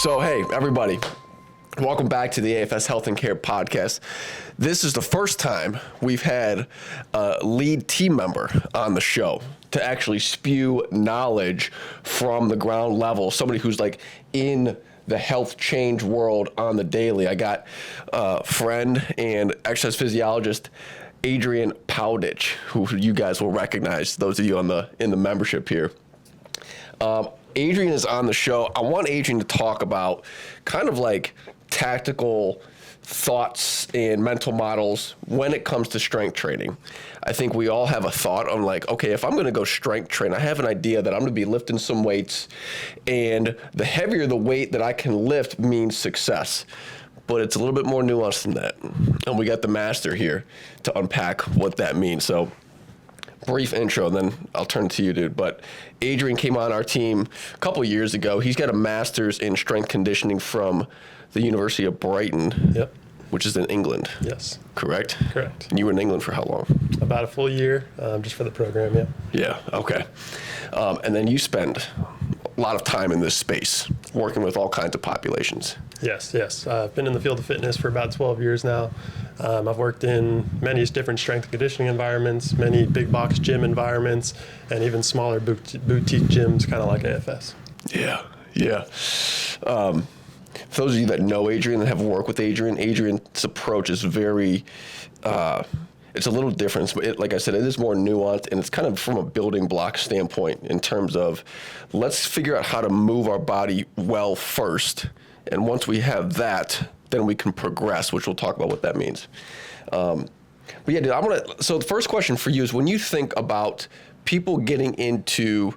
So, hey, everybody, welcome back to the AFS Health and Care Podcast. This is the first time we've had a lead team member on the show to actually spew knowledge from the ground level, somebody who's like in the health change world on the daily. I got a friend and exercise physiologist Adrian Powditch, who you guys will recognize, those of you in the membership here. Adrian is on the show. I want Adrian to talk about kind of like tactical thoughts and mental models when it comes to strength training. I think we all have a thought on like, okay, if I'm going to go strength train, I have an idea that I'm going to be lifting some weights, and the heavier the weight that I can lift means success. But it's a little bit more nuanced than that. And we got the master here to unpack what that means. So brief intro, and then I'll turn to you, dude. But Adrian came on our team a couple years ago. He's got a master's in strength conditioning from the University of Brighton, Yep. which is in England. Yes. Correct? Correct. And you were in England for how long? About a full year, just for the program, yeah. Yeah, okay. And then you spend a lot of time in this space, working with all kinds of populations. Yes. I've been in the field of fitness for about 12 years now. I've worked in many different strength and conditioning environments, many big box gym environments, and even smaller boutique gyms, kind of like AFS. Yeah. For those of you that know Adrian and have worked with Adrian, Adrian's approach is very, it's a little different. Like I said, it is more nuanced, and it's kind of from a building block standpoint in terms of let's figure out how to move our body well first. And once we have that, then we can progress, which we'll talk about what that means. But yeah, dude, so the first question for you is when you think about people getting into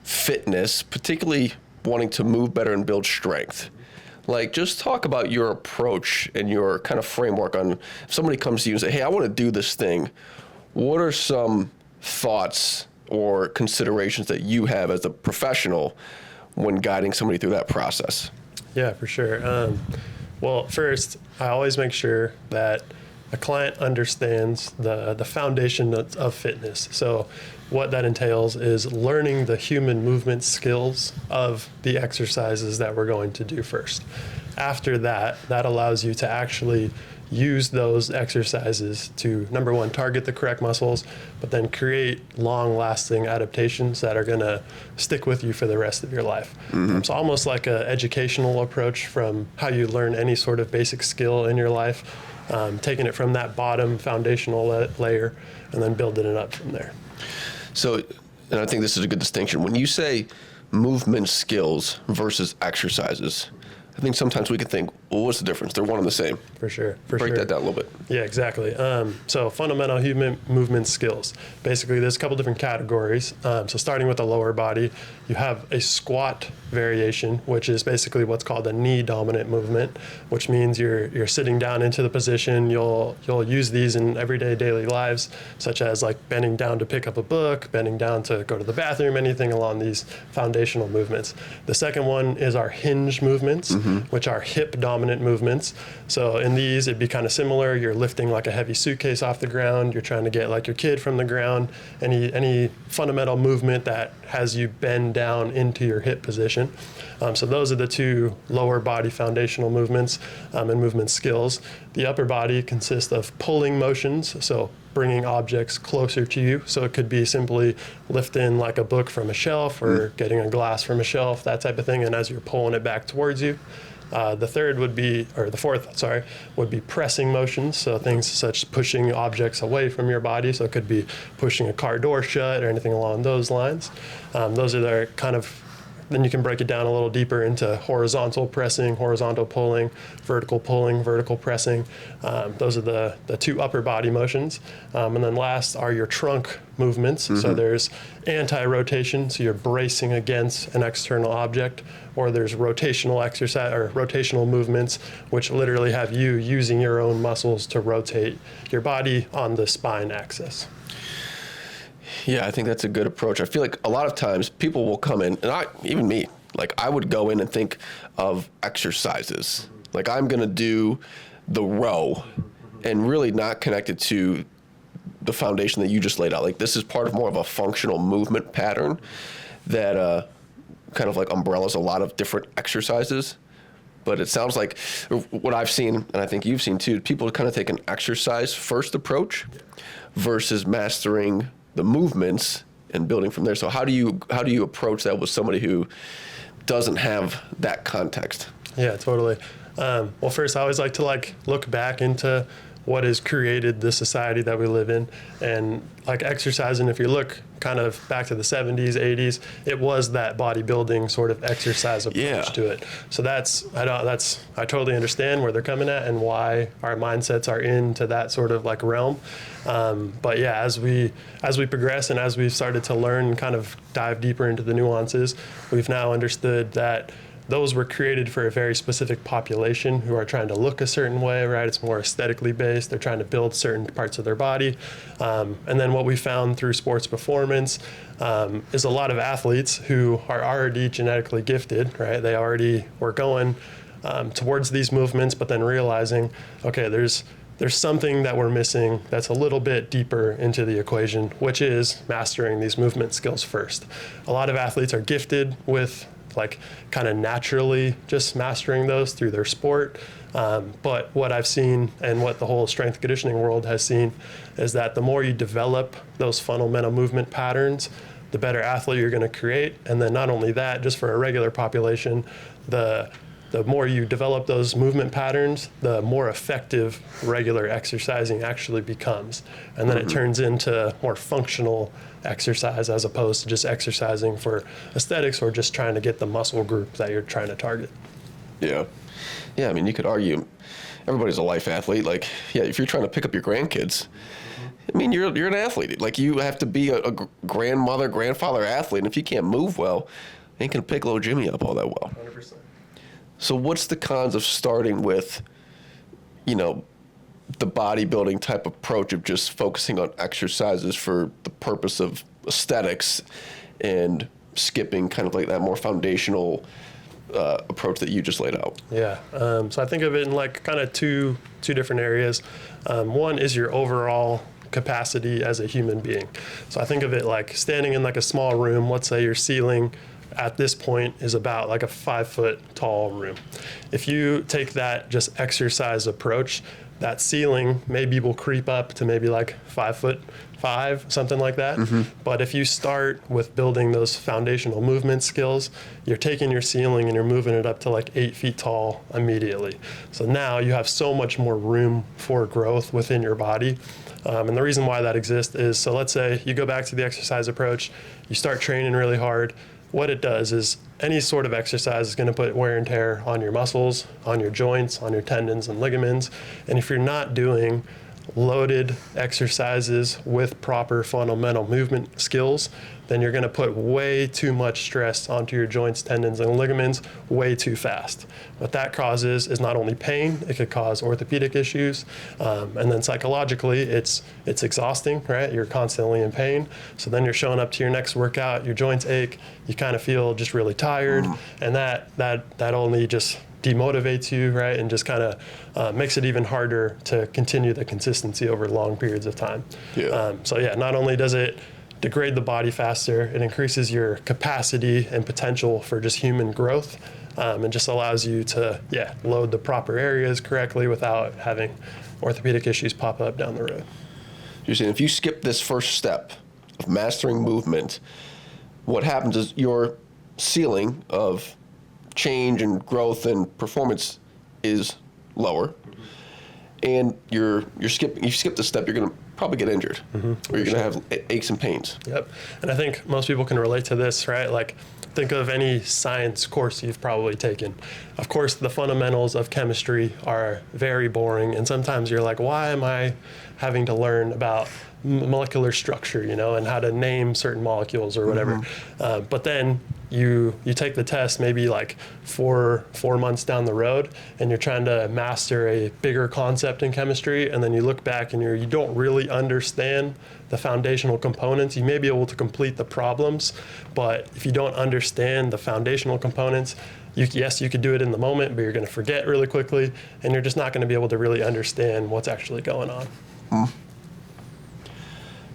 fitness, particularly wanting to move better and build strength, like just talk about your approach and your kind of framework on if somebody comes to you and say, hey, I want to do this thing. What are some thoughts or considerations that you have as a professional when guiding somebody through that process? Yeah, for sure. Well, first, I always make sure that a client understands the foundation of fitness. So what that entails is learning the human movement skills of the exercises that we're going to do first. After that allows you to actually use those exercises to, number one, target the correct muscles, but then create long-lasting adaptations that are going to stick with you for the rest of your life. Mm-hmm. It's almost like an educational approach from how you learn any sort of basic skill in your life, taking it from that bottom foundational layer and then building it up from there. So, and I think this is a good distinction. When you say movement skills versus exercises, I think sometimes we can think, well, what's the difference? They're one and the same. For sure. Break that down a little bit. Yeah, exactly. So fundamental human movement skills. Basically, there's a couple different categories. So starting with the lower body, you have a squat variation, which is basically what's called a knee dominant movement, which means you're sitting down into the position. You'll use these in everyday daily lives, such as like bending down to pick up a book, bending down to go to the bathroom, anything along these foundational movements. The second one is our hinge movements, which are hip dominant movements. So in these, it'd be kind of similar. You're lifting like a heavy suitcase off the ground. You're trying to get like your kid from the ground. Any fundamental movement that has you bend down into your hip position. So those are the two lower body foundational movements and movement skills. The upper body consists of pulling motions, so bringing objects closer to you. So it could be simply lifting like a book from a shelf or getting a glass from a shelf, that type of thing. And as you're pulling it back towards you, the fourth, would be pressing motions. So things such as pushing objects away from your body. So it could be pushing a car door shut or anything along those lines. Those are the kind of, then you can break it down a little deeper into horizontal pressing, horizontal pulling, vertical pressing. Those are the two upper body motions. And then last are your trunk movements. Mm-hmm. So there's anti-rotation, so you're bracing against an external object, or there's rotational exercise or rotational movements, which literally have you using your own muscles to rotate your body on the spine axis. Yeah, I think that's a good approach. I feel like a lot of times people will come in, and even me, like I would go in and think of exercises. Like I'm going to do the row and really not connected to the foundation that you just laid out. Like this is part of more of a functional movement pattern that kind of like umbrellas a lot of different exercises. But it sounds like what I've seen, and I think you've seen too, people kind of take an exercise first approach versus mastering the movements and building from there. So how do you approach that with somebody who doesn't have that context? Yeah, totally. Well, first, I always like to look back into what has created the society that we live in, and like exercising. If you look kind of back to the 70s, 80s, it was that bodybuilding sort of exercise approach to it. So I totally understand where they're coming at and why our mindsets are into that sort of like realm. But yeah, as we progress and as we've started to learn and kind of dive deeper into the nuances, we've now understood that those were created for a very specific population who are trying to look a certain way, right? It's more aesthetically based. They're trying to build certain parts of their body. And then what we found through sports performance is a lot of athletes who are already genetically gifted, right? They already were going towards these movements, but then realizing, okay, there's something that we're missing that's a little bit deeper into the equation, which is mastering these movement skills first. A lot of athletes are gifted with like kind of naturally just mastering those through their sport. But what I've seen and what the whole strength conditioning world has seen is that the more you develop those fundamental movement patterns, the better athlete you're going to create. And then not only that, just for a regular population, the more you develop those movement patterns, the more effective regular exercising actually becomes. And then it turns into more functional exercise as opposed to just exercising for aesthetics or just trying to get the muscle group that you're trying to target. Yeah. Yeah, I mean, you could argue everybody's a life athlete. Like, yeah, if you're trying to pick up your grandkids, I mean, you're an athlete. Like, you have to be a grandmother, grandfather athlete. And if you can't move well, you ain't going to pick little Jimmy up all that well. 100%. So what's the cons of starting with, the bodybuilding type approach of just focusing on exercises for the purpose of aesthetics and skipping kind of like that more foundational approach that you just laid out? Yeah. So I think of it in like kind of two different areas. One is your overall capacity as a human being. So I think of it like standing in like a small room. Let's say your ceiling at this point is about like a 5 foot tall room. If you take that just exercise approach, that ceiling maybe will creep up to maybe like 5'5", something like that. But if you start with building those foundational movement skills, you're taking your ceiling and you're moving it up to like 8 feet tall immediately. So now you have so much more room for growth within your body. And the reason why that exists is, so let's say you go back to the exercise approach, you start training really hard. What it does is any sort of exercise is going to put wear and tear on your muscles, on your joints, on your tendons and ligaments. And if you're not doing loaded exercises with proper fundamental movement skills, then you're going to put way too much stress onto your joints, tendons, and ligaments way too fast. What that causes is not only pain, it could cause orthopedic issues, and then psychologically, it's exhausting, right? You're constantly in pain. So then you're showing up to your next workout, your joints ache, you kind of feel just really tired, and that only just demotivates you, right? And just kind of makes it even harder to continue the consistency over long periods of time. So not only does it degrade the body faster, it increases your capacity and potential for just human growth, and just allows you to load the proper areas correctly without having orthopedic issues pop up down the road. You're saying if you skip this first step of mastering movement, what happens is your ceiling of change and growth and performance is lower, and you skip the step, you're going to probably get injured, or you're going to have aches and pains. Yep. And I think most people can relate to this, right? Like, think of any science course you've probably taken. Of course, the fundamentals of chemistry are very boring, and sometimes you're like, why am I having to learn about molecular structure, and how to name certain molecules or whatever? But then you take the test maybe like four months down the road, and you're trying to master a bigger concept in chemistry, and then you look back and you don't really understand the foundational components. You may be able to complete the problems, but if you don't understand the foundational components, you could do it in the moment, but you're going to forget really quickly, and you're just not going to be able to really understand what's actually going on.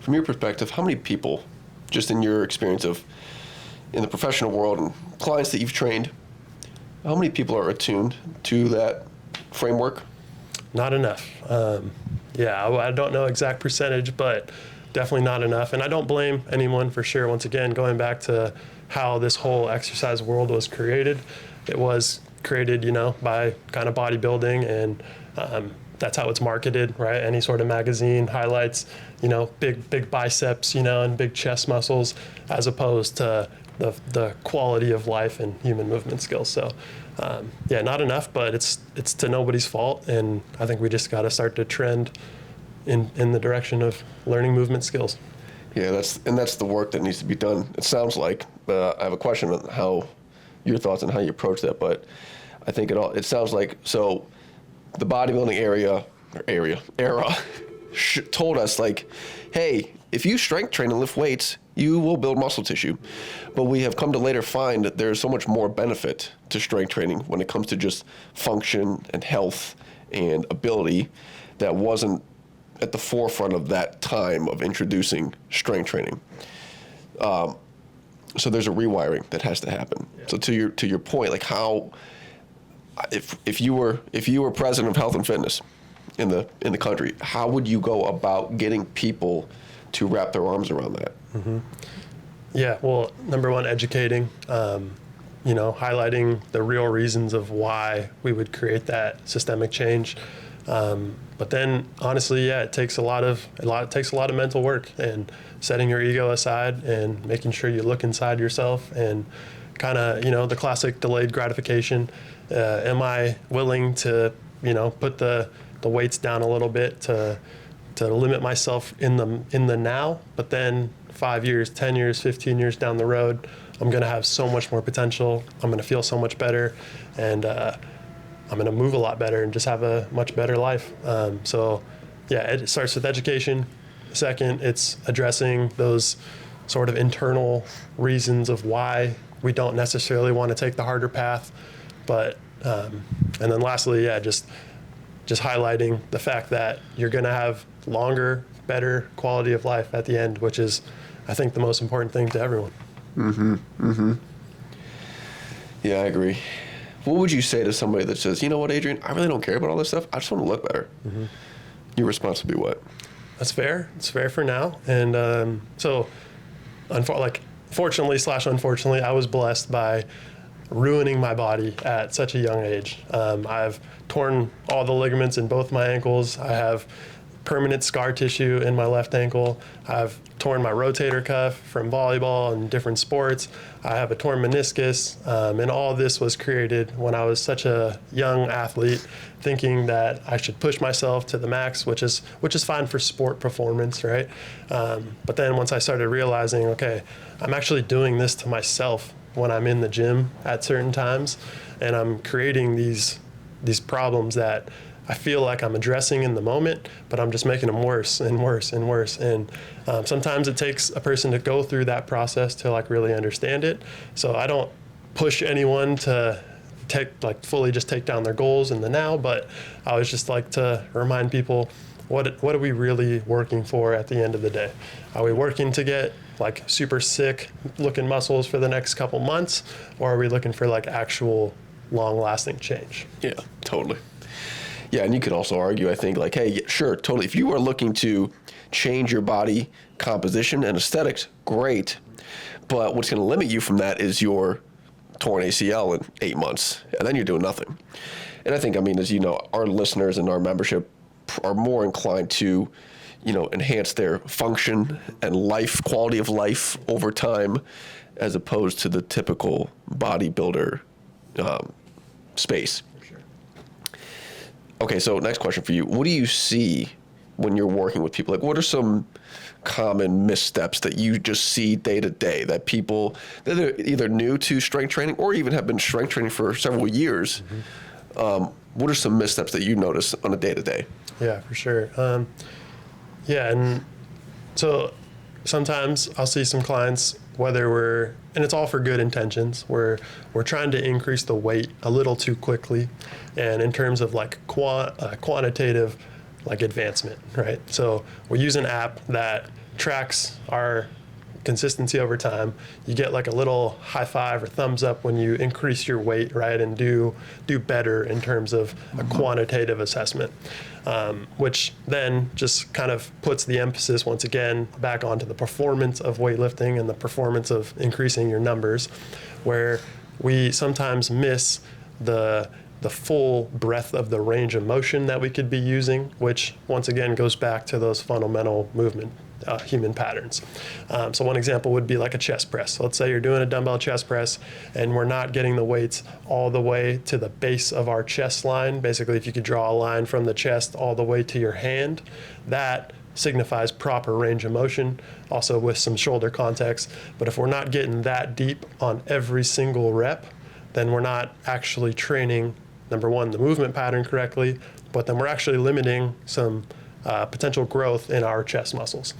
From your perspective, how many people, just in your experience of in the professional world and clients that you've trained, how many people are attuned to that framework? Not enough. I don't know exact percentage, but definitely not enough. And I don't blame anyone for sure. Once again, going back to how this whole exercise world was created, it was created, by kind of bodybuilding, and that's how it's marketed, right? Any sort of magazine highlights, big biceps, and big chest muscles, as opposed to the quality of life and human movement skills. So, not enough, but it's to nobody's fault, and I think we just got to start to trend in the direction of learning movement skills. Yeah, that's the work that needs to be done. It sounds like. I have a question on how your thoughts on how you approach that, but I think it sounds like so. The bodybuilding era told us like, hey, if you strength train and lift weights, you will build muscle tissue. But we have come to later find that there's so much more benefit to strength training when it comes to just function and health and ability that wasn't at the forefront of that time of introducing strength training. So there's a rewiring that has to happen. Yeah. So to your point, like how if you were president of health and fitness in the country, how would you go about getting people to wrap their arms around that? Mm-hmm. Yeah, well, number one, educating, highlighting the real reasons of why we would create that systemic change. But then, honestly, it takes a lot of mental work and setting your ego aside and making sure you look inside yourself and kind of, the classic delayed gratification. Am I willing to, put the weights down a little bit to limit myself in the now, but then 5 years, 10 years, 15 years down the road, I'm going to have so much more potential. I'm going to feel so much better, and I'm going to move a lot better and just have a much better life. It starts with education. Second, it's addressing those sort of internal reasons of why we don't necessarily want to take the harder path. But and then lastly, just highlighting the fact that you're going to have longer, better quality of life at the end, which is, I think, the most important thing to everyone. Mm-hmm. Mm-hmm. Yeah, I agree. What would you say to somebody that says, you know what, Adrian, I really don't care about all this stuff. I just want to look better. Mm-hmm. Your response would be what? That's fair. It's fair for now. And fortunately, I was blessed by ruining my body at such a young age. I've torn all the ligaments in both my ankles. I have permanent scar tissue in my left ankle. I've torn my rotator cuff from volleyball and different sports. I have a torn meniscus, and all this was created when I was such a young athlete, thinking that I should push myself to the max, which is fine for sport performance, right? But then once I started realizing, okay, I'm actually doing this to myself when I'm in the gym at certain times, and I'm creating these problems that I feel like I'm addressing in the moment, but I'm just making them worse and worse and worse. And sometimes it takes a person to go through that process to really understand it. So I don't push anyone to fully just take down their goals in the now, but I always just like to remind people, what are we really working for at the end of the day? Are we working to get super sick looking muscles for the next couple months, or are we looking for actual long lasting change? Yeah, totally. Yeah, and you could also argue, I think, hey, sure, totally. If you are looking to change your body composition and aesthetics, great. But what's going to limit you from that is your torn ACL in 8 months, and then you're doing nothing. And I think, as you know, our listeners and our membership are more inclined to, enhance their function and quality of life over time, as opposed to the typical bodybuilder space. Okay, so next question for you. What do you see when you're working with people? What are some common missteps that you just see day to day that people that are either new to strength training or even have been strength training for several years? Mm-hmm. What are some missteps that you notice on a day to day? Yeah, for sure. And so sometimes I'll see some clients, and it's all for good intentions, we're trying to increase the weight a little too quickly, and in terms of quantitative advancement, right? So we use an app that tracks our consistency over time. You get like a little high five or thumbs up when you increase your weight, right, and do better in terms of a quantitative assessment, which then just kind of puts the emphasis once again back onto the performance of weightlifting and the performance of increasing your numbers, where we sometimes miss the full breadth of the range of motion that we could be using, which once again goes back to those fundamental movement human patterns. So one example would be like a chest press. So let's say you're doing a dumbbell chest press and we're not getting the weights all the way to the base of our chest line. Basically, if you could draw a line from the chest all the way to your hand, that signifies proper range of motion, also with some shoulder context. But if we're not getting that deep on every single rep, then we're not actually training, number one, the movement pattern correctly, but then we're actually limiting some potential growth in our chest muscles.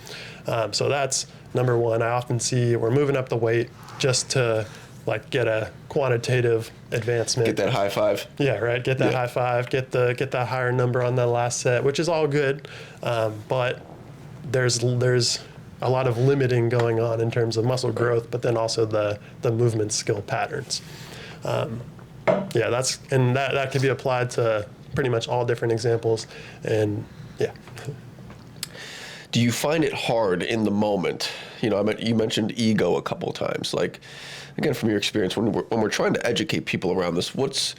So that's number one. I often see we're moving up the weight just to like get a quantitative advancement. Get that high five. Yeah, right. Get that high five. Get that higher number on that last set, which is all good. But there's a lot of limiting going on in terms of muscle growth, but then also the movement skill patterns. That can be applied to pretty much all different examples. And yeah. Do you find it hard in the moment? You know, you mentioned ego a couple of times. Like, again, from your experience, when we're trying to educate people around this, what's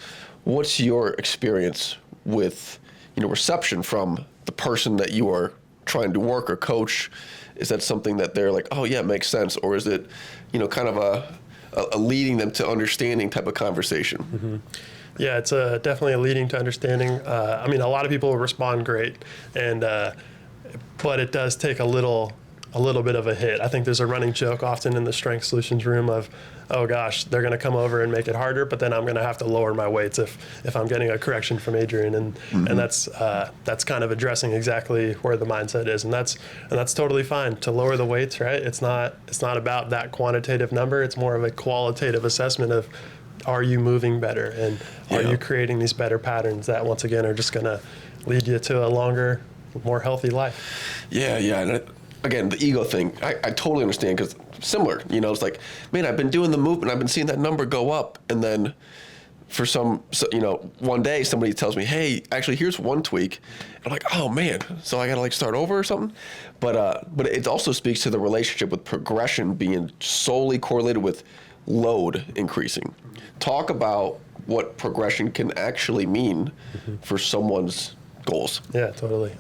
your experience with, reception from the person that you are trying to work or coach? Is that something that they're like, oh yeah, it makes sense, or is it, kind of a leading them to understanding type of conversation? Mm-hmm. Yeah, it's definitely a leading to understanding. A lot of people respond great, but it does take a little bit of a hit. I think there's a running joke often in the strength solutions room of, oh gosh, they're going to come over and make it harder, but then I'm going to have to lower my weights if I'm getting a correction from Adrian, and that's kind of addressing exactly where the mindset is, and that's totally fine to lower the weights, right? It's not about that quantitative number. It's more of a qualitative assessment of, are you moving better, and are you creating these better patterns that once again are just going to lead you to a longer, more healthy life. Yeah, and again, the ego thing, I totally understand, because similar, it's like, man, I've been doing the movement, I've been seeing that number go up, and then for one day somebody tells me, hey, actually, here's one tweak. I'm like, oh man, so I got to like start over or something? But it also speaks to the relationship with progression being solely correlated with load increasing. Talk about what progression can actually mean for someone's goals. Yeah, totally.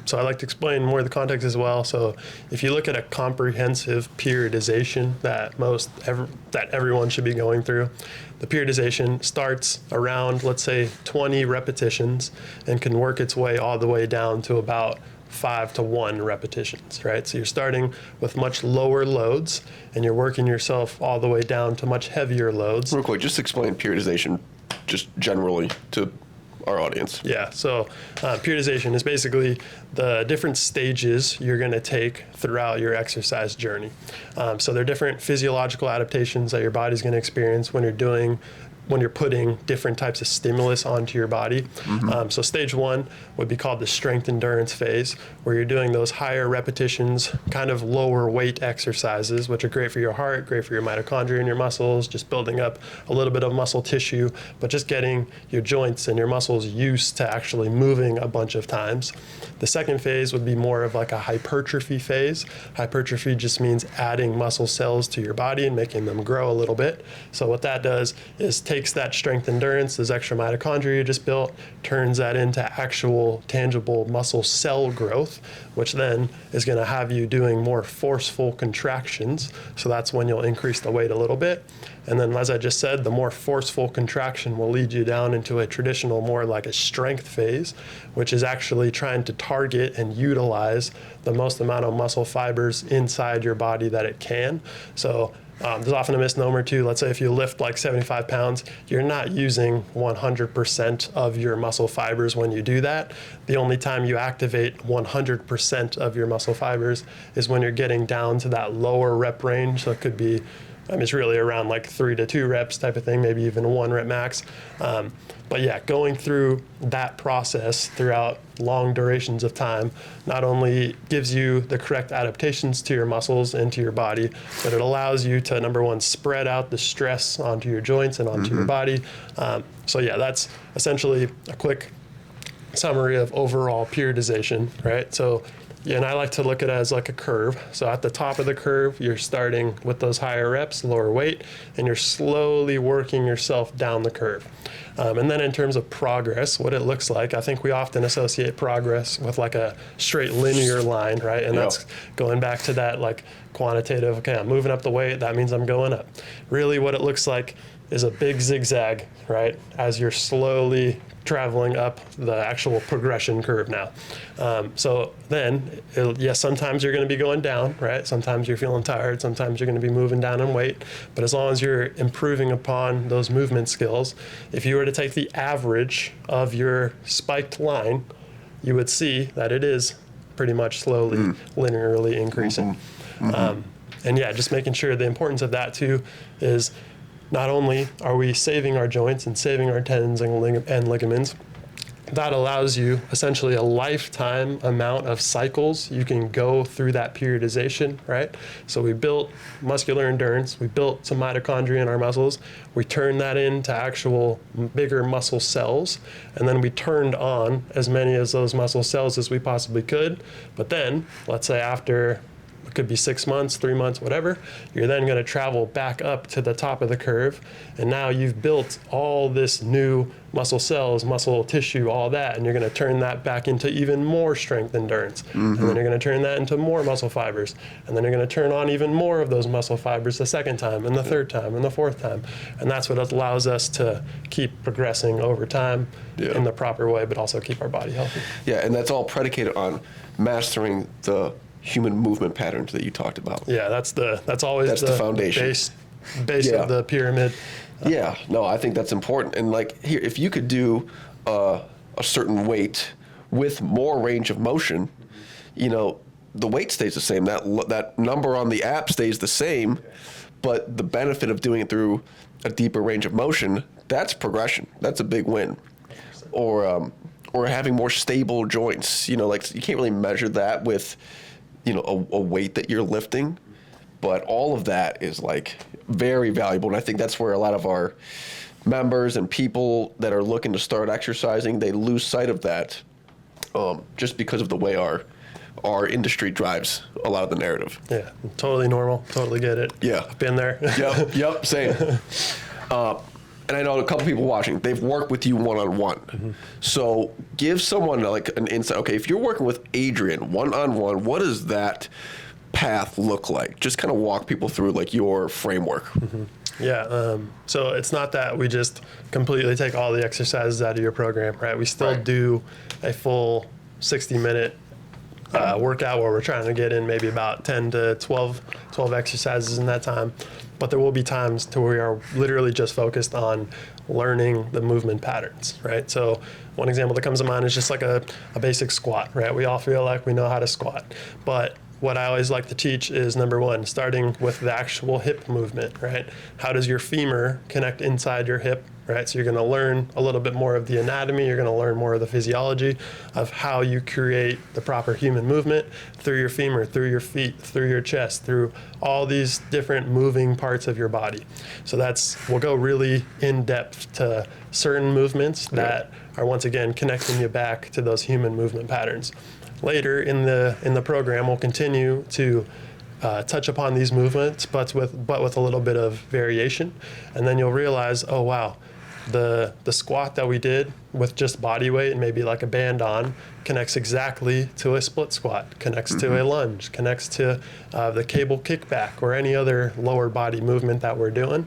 So I like to explain more of the context as well. So if you look at a comprehensive periodization that everyone should be going through, the periodization starts around, let's say, 20 repetitions and can work its way all the way down to about 5 to 1 repetitions, right? So you're starting with much lower loads and you're working yourself all the way down to much heavier loads. Real quick, just explain periodization just generally to our audience. Yeah, so periodization is basically the different stages you're going to take throughout your exercise journey. So there are different physiological adaptations that your body's going to experience when you're putting different types of stimulus onto your body. So stage 1 would be called the strength endurance phase, where you're doing those higher repetitions, kind of lower weight exercises, which are great for your heart, great for your mitochondria and your muscles, just building up a little bit of muscle tissue, but just getting your joints and your muscles used to actually moving a bunch of times. The second phase would be more of like a hypertrophy phase. Hypertrophy just means adding muscle cells to your body and making them grow a little bit. So what that does is takes that strength endurance, those extra mitochondria you just built, turns that into actual tangible muscle cell growth, which then is going to have you doing more forceful contractions. So that's when you'll increase the weight a little bit. And then, as I just said, the more forceful contraction will lead you down into a traditional, more like a strength phase, which is actually trying to target and utilize the most amount of muscle fibers inside your body that it can. So there's often a misnomer too. Let's say if you lift like 75 pounds, you're not using 100% of your muscle fibers when you do that. The only time you activate 100% of your muscle fibers is when you're getting down to that lower rep range. So it could be It's really around like 3 to 2 reps type of thing, maybe even 1 rep max. But yeah, going through that process throughout long durations of time not only gives you the correct adaptations to your muscles and to your body, but it allows you to, number one, spread out the stress onto your joints and onto your body. So yeah, that's essentially a quick summary of overall periodization, right? So yeah, and I like to look at it as like a curve. So at the top of the curve, you're starting with those higher reps, lower weight, and you're slowly working yourself down the curve. And then in terms of progress, what it looks like, I think we often associate progress with like a straight linear line, right? And that's going back to that like quantitative, okay, I'm moving up the weight, that means I'm going up. Really what it looks like is a big zigzag, right? As you're slowly traveling up the actual progression curve now. So then, sometimes you're going to be going down, right? Sometimes you're feeling tired. Sometimes you're going to be moving down in weight. But as long as you're improving upon those movement skills, if you were to take the average of your spiked line, you would see that it is pretty much slowly, linearly increasing. And yeah, just making sure the importance of that too is not only are we saving our joints and saving our tendons and ligaments, that allows you essentially a lifetime amount of cycles you can go through that periodization, right? So we built muscular endurance, we built some mitochondria in our muscles, we turned that into actual bigger muscle cells, and then we turned on as many of those muscle cells as we possibly could. But then, let's say after, it could be 6 months, 3 months, whatever, you're then going to travel back up to the top of the curve, and now you've built all this new muscle cells, muscle tissue, all that, and you're going to turn that back into even more strength endurance. And then you're going to turn that into more muscle fibers, and then you're going to turn on even more of those muscle fibers the second time, and the third time, and the fourth time. And that's what allows us to keep progressing over time in the proper way, but also keep our body healthy. Yeah, and that's all predicated on mastering the human movement patterns that you talked about. Yeah, that's always the foundation, base of the pyramid. Yeah, no, I think that's important. And like here, if you could do a certain weight with more range of motion, the weight stays the same. That number on the app stays the same, but the benefit of doing it through a deeper range of motion, that's progression. That's a big win. Or having more stable joints. Like you can't really measure that with a weight that you're lifting, but all of that is like very valuable. And I think that's where a lot of our members and people that are looking to start exercising, they lose sight of that just because of the way our industry drives a lot of the narrative. Yeah, totally normal. Totally get it. Yeah. I've been there. Yep, same. And I know a couple people watching, they've worked with you one-on-one. So give someone like an insight. Okay, if you're working with Adrian one-on-one, what does that path look like? Just kind of walk people through like your framework. Yeah, so it's not that we just completely take all the exercises out of your program, right? We still do a full 60-minute workout where we're trying to get in maybe about 10 to 12 exercises in that time. But there will be times to where we are literally just focused on learning the movement patterns, right? So one example that comes to mind is just like a basic squat, right? We all feel like we know how to squat. But what I always like to teach is, number one, starting with the actual hip movement, right? How does your femur connect inside your hip, right? So you're going to learn a little bit more of the anatomy. You're going to learn more of the physiology of how you create the proper human movement through your femur, through your feet, through your chest, through all these different moving parts of your body. So we'll go really in depth to certain movements that are once again connecting you back to those human movement patterns. Later in the program, we'll continue to touch upon these movements, but with a little bit of variation, and then you'll realize, oh wow, the squat that we did with just body weight and maybe like a band on connects exactly to a split squat, connects to a lunge, connects to the cable kickback or any other lower body movement that we're doing.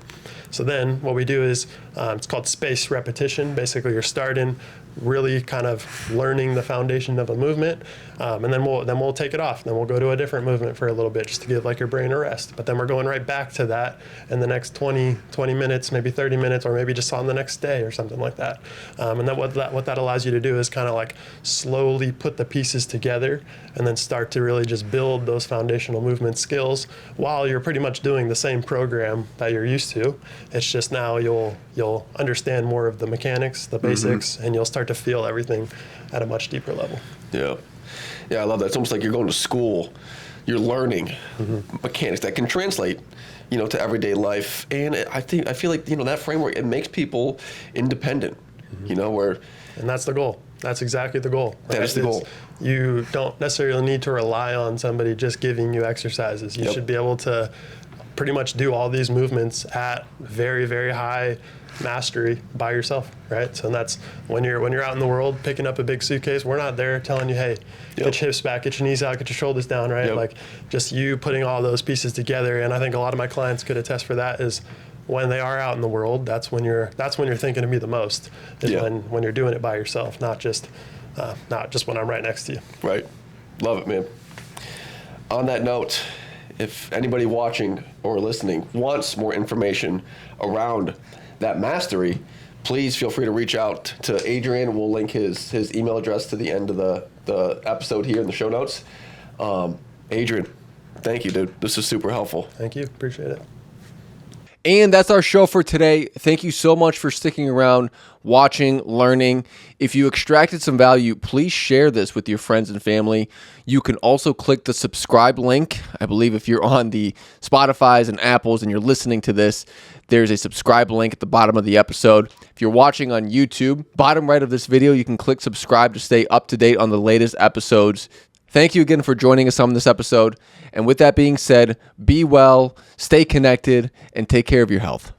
So then what we do is it's called spaced repetition. Basically, you're starting really kind of learning the foundation of a movement, and then we'll take it off. Then we'll go to a different movement for a little bit just to give like your brain a rest. But then we're going right back to that in the next 20 minutes, maybe 30 minutes, or maybe just on the next day or something like that. And then then what that allows you to do is kind of like slowly put the pieces together and then start to really just build those foundational movement skills while you're pretty much doing the same program that you're used to. It's just now you'll understand more of the mechanics, the basics, and you'll start to feel everything at a much deeper level. Yeah. Yeah, I love that. It's almost like you're going to school, you're learning mechanics that can translate, to everyday life. And I feel like, that framework, it makes people independent, where. And that's the goal. That's exactly the goal. That is the goal. You don't necessarily need to rely on somebody just giving you exercises. You should be able to pretty much do all these movements at very, very high mastery by yourself, right? So that's when you're out in the world picking up a big suitcase, we're not there telling you, hey, get your hips back, get your knees out, get your shoulders down, right? Like just you putting all those pieces together. And I think a lot of my clients could attest for that is when they are out in the world, that's when you're thinking of me the most, is when you're doing it by yourself, not just when I'm right next to you. Right. Love it, man. On that note, if anybody watching or listening wants more information around that mastery, please feel free to reach out to Adrian. We'll link his email address to the end of the episode here in the show notes. Adrian, thank you, dude. This is super helpful. Thank you. Appreciate it. And that's our show for today. Thank you so much for sticking around, watching, learning. If you extracted some value, please share this with your friends and family. You can also click the subscribe link. I believe if you're on the Spotifys and Apples and you're listening to this, there's a subscribe link at the bottom of the episode. If you're watching on YouTube, bottom right of this video, you can click subscribe to stay up to date on the latest episodes. Thank you again for joining us on this episode. And with that being said, be well, stay connected, and take care of your health.